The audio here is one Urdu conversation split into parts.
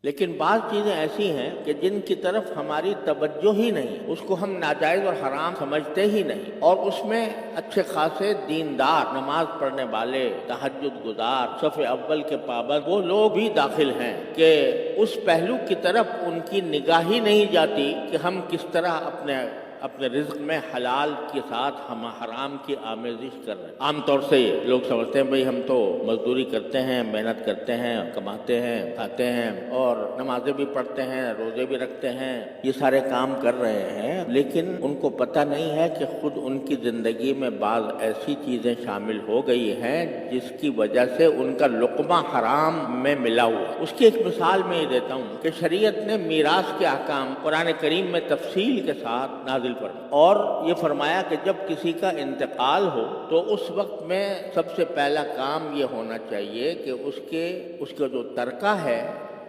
لیکن بعض چیزیں ایسی ہیں کہ جن کی طرف ہماری توجہ ہی نہیں، اس کو ہم ناجائز اور حرام سمجھتے ہی نہیں، اور اس میں اچھے خاصے دیندار، نماز پڑھنے والے، تہجد گزار، صف اول کے پابند وہ لوگ بھی داخل ہیں کہ اس پہلو کی طرف ان کی نگاہ ہی نہیں جاتی کہ ہم کس طرح اپنے رزق میں حلال کے ساتھ ہم حرام کی آمیزش کر رہے ہیں۔ عام طور سے لوگ سمجھتے ہیں بھئی ہم تو مزدوری کرتے ہیں، محنت کرتے ہیں، کماتے ہیں، کھاتے ہیں اور نمازیں بھی پڑھتے ہیں، روزے بھی رکھتے ہیں، یہ سارے کام کر رہے ہیں، لیکن ان کو پتہ نہیں ہے کہ خود ان کی زندگی میں بعض ایسی چیزیں شامل ہو گئی ہیں جس کی وجہ سے ان کا لقمہ حرام میں ملا ہوا ہے۔ اس کی ایک مثال میں یہ دیتا ہوں کہ شریعت نے میراث کے احکام قرآن کریم میں تفصیل کے ساتھ نازل فرمایا، اور یہ فرمایا کہ جب کسی کا انتقال ہو تو اس وقت میں سب سے پہلا کام یہ ہونا چاہیے کہ اس کا جو ترکہ ہے،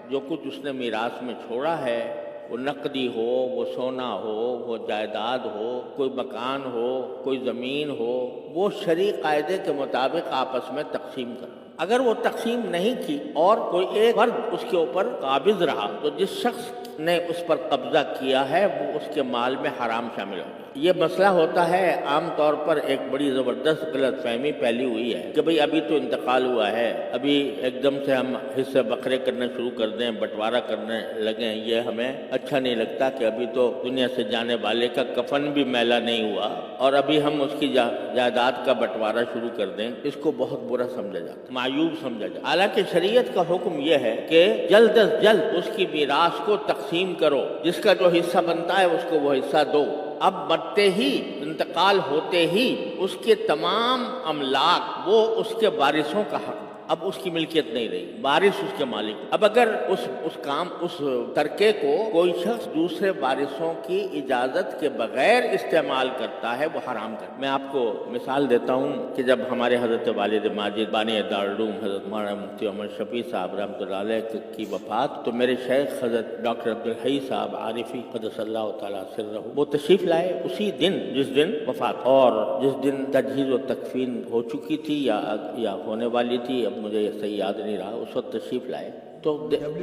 جو کچھ اس نے میراث میں چھوڑا ہے، وہ نقدی ہو، وہ سونا ہو، وہ جائیداد ہو، کوئی مکان ہو، کوئی زمین ہو، وہ شرعی قاعدے کے مطابق آپس میں تقسیم کرو۔ اگر وہ تقسیم نہیں کی اور کوئی ایک فرد اس کے اوپر قابض رہا تو جس شخص نے اس پر قبضہ کیا ہے وہ اس کے مال میں حرام شامل ہو۔ یہ مسئلہ ہوتا ہے، عام طور پر ایک بڑی زبردست غلط فہمی پھیلی ہوئی ہے کہ بھئی ابھی تو انتقال ہوا ہے، ابھی ایک دم سے ہم حصے بکھرے کرنا شروع کر دیں، بٹوارہ کرنے لگیں، یہ ہمیں اچھا نہیں لگتا کہ ابھی تو دنیا سے جانے والے کا کفن بھی میلا نہیں ہوا اور ابھی ہم اس کی جائیداد کا بٹوارہ شروع کر دیں۔ اس کو بہت برا سمجھا جاتا، معیوب سمجھا جاتا۔ حالانکہ شریعت کا حکم یہ ہے کہ جلد از جلد اس کی میراث کو تقسیم کرو، جس کا جو حصہ بنتا ہے اس کو وہ حصہ دو۔ اب مرتے ہی، انتقال ہوتے ہی اس کے تمام املاک وہ اس کے وارثوں کا حق، اب اس کی ملکیت نہیں رہی، وارث اس کے مالک۔ اب اگر اس ترکے کو کوئی شخص دوسرے وارثوں کی اجازت کے بغیر استعمال کرتا ہے وہ حرام کرتا ہے۔ میں آپ کو مثال دیتا ہوں کہ جب ہمارے حضرت والد ماجد بانی دارالعلوم حضرت مولانا مفتی عمر شفیع صاحب رحمۃ اللہ علیہ کی وفات، تو میرے شیخ حضرت ڈاکٹر عبدالحی صاحب عارفی قدس اللہ تعالیٰ سرہ، وہ تشریف لائے اسی دن جس دن وفات، اور جس دن تجہیز و تکفین ہو چکی تھی یا ہونے والی تھی، اب مجھے یہ صحیح یاد نہیں رہا، اس وقت تشریف لائے تو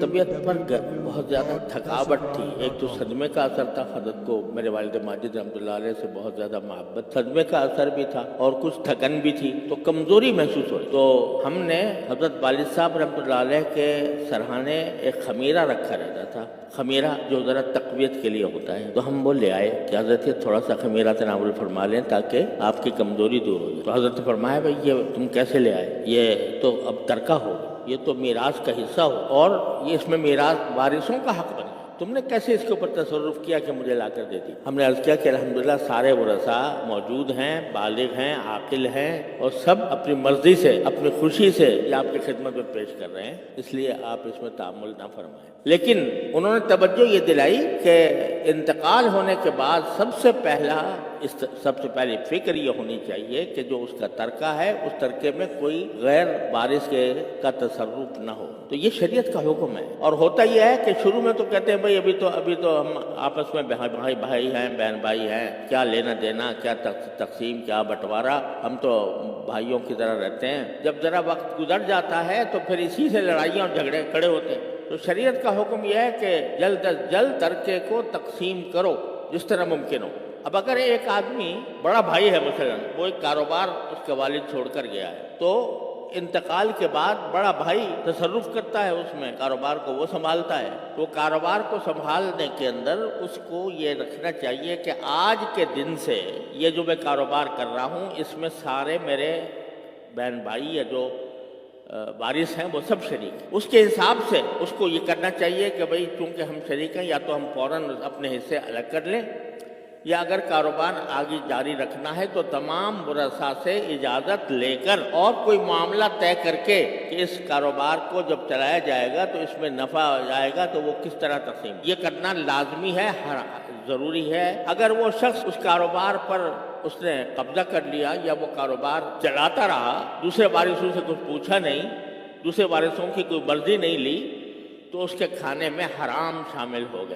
طبیعت پر بہت زیادہ تھکاوٹ تھی۔ ایک تو صدمے کا اثر تھا، حضرت کو میرے والد ماجد رحمۃ اللہ علیہ سے بہت زیادہ محبت، صدمے کا اثر بھی تھا اور کچھ تھکن بھی تھی، تو کمزوری محسوس ہوئی۔ تو ہم نے حضرت والد صاحب رحمۃ اللہ علیہ کے سرہانے ایک خمیرہ رکھا رہتا تھا، خمیرہ جو ذرا تقویت کے لیے ہوتا ہے، تو ہم وہ لے آئے کہ حضرت یہ تھوڑا سا خمیرہ تناول فرما لیں تاکہ آپ کی کمزوری دور ہو جائے۔ تو حضرت نے فرمایا بھائی یہ تم کیسے لے آئے، یہ تو اب ترکہ ہو، یہ تو میراث کا حصہ ہو اور یہ اس میں میراث وارثوں کا حق بنے، تم نے کیسے اس کے اوپر تصرف کیا کہ مجھے لا کر دے دی؟ ہم نے عرض کیا کہ الحمدللہ سارے ورثاء موجود ہیں، بالغ ہیں، عاقل ہیں، اور سب اپنی مرضی سے، اپنی خوشی سے یہ آپ کی خدمت میں پیش کر رہے ہیں، اس لیے آپ اس میں تعامل نہ فرمائیں۔ لیکن انہوں نے توجہ یہ دلائی کہ انتقال ہونے کے بعد سب سے پہلی فکر یہ ہونی چاہیے کہ جو اس کا ترکہ ہے اس ترکے میں کوئی غیر وارث کا تصرف نہ ہو۔ تو یہ شریعت کا حکم ہے، اور ہوتا یہ ہے کہ شروع میں تو کہتے ہیں بھائی ابھی تو ہم آپس میں بھائی ہیں، بہن بھائی ہیں، کیا لینا دینا، کیا تقسیم، کیا بٹوارہ، ہم تو بھائیوں کی طرح رہتے ہیں۔ جب ذرا وقت گزر جاتا ہے تو پھر اسی سے لڑائیاں اور جھگڑے کھڑے ہوتے ہیں۔ تو شریعت کا حکم یہ ہے کہ جلد از جلد ترکے کو تقسیم کرو جس طرح ممکن ہو۔ اب اگر ایک آدمی بڑا بھائی ہے، مثلا وہ ایک کاروبار اس کے والد چھوڑ کر گیا ہے، تو انتقال کے بعد بڑا بھائی تصرف کرتا ہے اس میں، کاروبار کو وہ سنبھالتا ہے، تو کاروبار کو سنبھالنے کے اندر اس کو یہ رکھنا چاہیے کہ آج کے دن سے یہ جو میں کاروبار کر رہا ہوں اس میں سارے میرے بہن بھائی یا جو وارث ہیں وہ سب شریک ہیں۔ اس کے حساب سے اس کو یہ کرنا چاہیے کہ بھئی چونکہ ہم شریک ہیں، یا تو ہم فوراً اپنے حصے الگ کر لیں، یا اگر کاروبار آگے جاری رکھنا ہے تو تمام ورثاء سے اجازت لے کر اور کوئی معاملہ طے کر کے کہ اس کاروبار کو جب چلایا جائے گا تو اس میں نفع آ جائے گا تو وہ کس طرح تقسیم، یہ کرنا لازمی ہے، ضروری ہے۔ اگر وہ شخص اس کاروبار پر اس نے قبضہ کر لیا یا وہ کاروبار چلاتا رہا، دوسرے وارثوں سے کچھ پوچھا نہیں، دوسرے وارثوں کی کوئی مرضی نہیں لی، تو اس کے کھانے میں حرام شامل ہو گئے۔